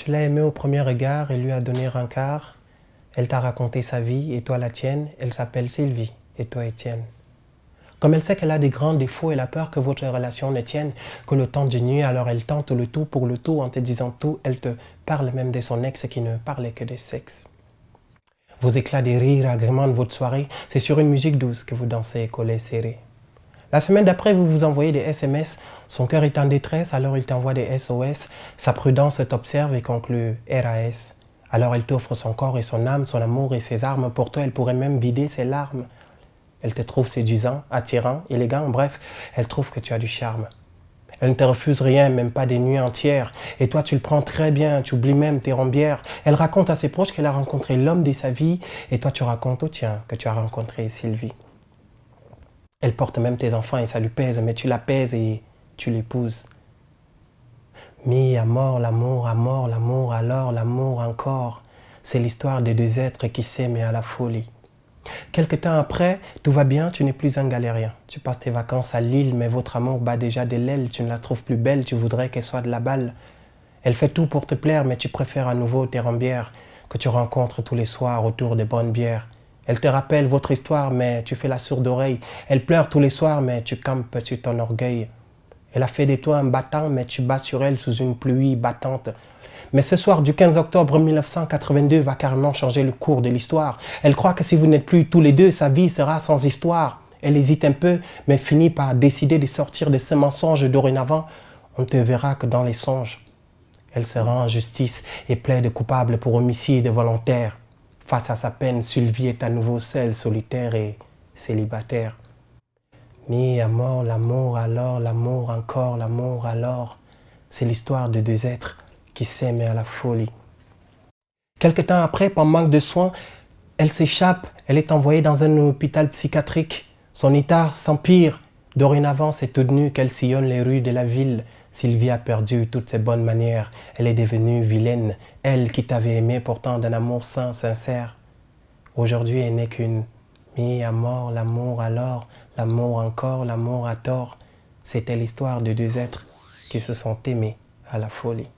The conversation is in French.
Tu l'as aimée au premier regard et lui as donné rencard. Elle t'a raconté sa vie et toi la tienne. Elle s'appelle Sylvie et toi Étienne. Comme elle sait qu'elle a des grands défauts, elle a peur que votre relation ne tienne, que le temps diminue, alors elle tente le tout pour le tout en te disant tout. Elle te parle même de son ex qui ne parlait que de sexe. Vos éclats de rire agrémentent votre soirée. C'est sur une musique douce que vous dansez collés serrés. La semaine d'après, vous vous envoyez des SMS. Son cœur est en détresse, alors il t'envoie des SOS. Sa prudence t'observe et conclut RAS. Alors elle t'offre son corps et son âme, son amour et ses armes. Pour toi, elle pourrait même vider ses larmes. Elle te trouve séduisant, attirant, élégant, bref, elle trouve que tu as du charme. Elle ne te refuse rien, même pas des nuits entières. Et toi, tu le prends très bien, tu oublies même tes rombières. Elle raconte à ses proches qu'elle a rencontré l'homme de sa vie. Et toi, tu racontes au tien que tu as rencontré Sylvie. Elle porte même tes enfants et ça lui pèse, mais tu l'apaises et tu l'épouses. Mi, amour, l'amour, alors l'amour encore. C'est l'histoire de deux êtres qui s'aiment à la folie. Quelque temps après, tout va bien, tu n'es plus un galérien. Tu passes tes vacances à Lille, mais votre amour bat déjà de l'aile. Tu ne la trouves plus belle, tu voudrais qu'elle soit de la balle. Elle fait tout pour te plaire, mais tu préfères à nouveau tes rembières que tu rencontres tous les soirs autour de bonnes bières. Elle te rappelle votre histoire, mais tu fais la sourde oreille. Elle pleure tous les soirs, mais tu campes sur ton orgueil. Elle a fait de toi un battant, mais tu bats sur elle sous une pluie battante. Mais ce soir du 15 octobre 1982 va carrément changer le cours de l'histoire. Elle croit que si vous n'êtes plus tous les deux, sa vie sera sans histoire. Elle hésite un peu, mais finit par décider de sortir de ce mensonge. Dorénavant, on ne te verra que dans les songes. Elle se rend en justice et plaide coupable pour homicide volontaire. Face à sa peine, Sylvie est à nouveau seule, solitaire et célibataire. Mi, amour, l'amour, alors l'amour, encore l'amour, alors. C'est l'histoire de deux êtres qui s'aiment à la folie. Quelque temps après, par manque de soins, elle s'échappe. Elle est envoyée dans un hôpital psychiatrique. Son état s'empire. Dorénavant, c'est toute nue qu'elle sillonne les rues de la ville. Sylvie a perdu toutes ses bonnes manières. Elle est devenue vilaine. Elle qui t'avait aimé pourtant d'un amour sain, sincère. Aujourd'hui, elle n'est qu'une mi, amour, l'amour alors, l'amour encore, l'amour à tort. C'était l'histoire de deux êtres qui se sont aimés à la folie.